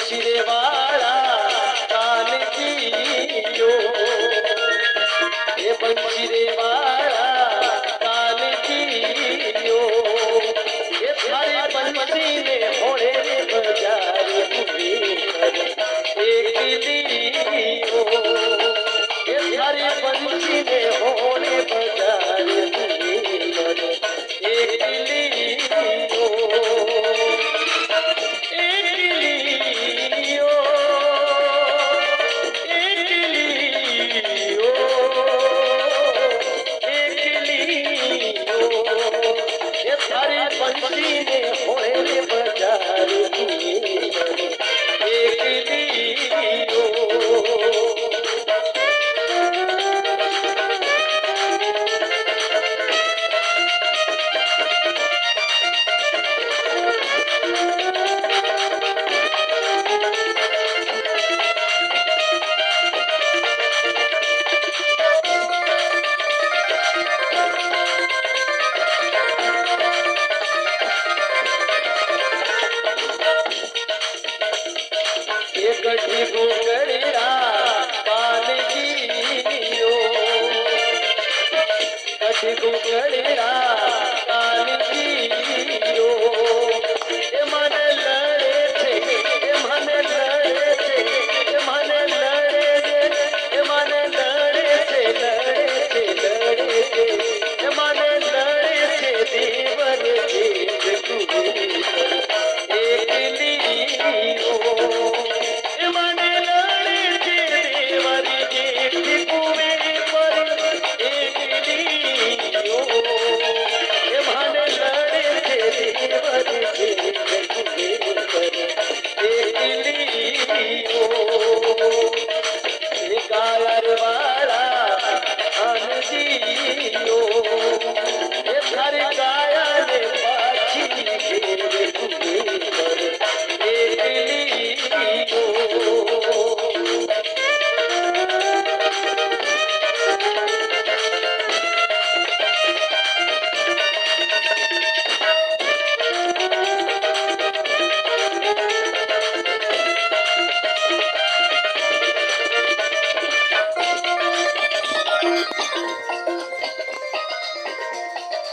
पंछी रे वाला कान जियो ये पंछी रे वाला कान जियो ये थारे पंछी ने होड़े रे बाजार एक लियो ये थारे पंछी ने होड़े बाजार एक लियो पंछी ने होड़े बाजार एक लियो गठी गोगड़िया पान जियो गठी गोगड़िया पान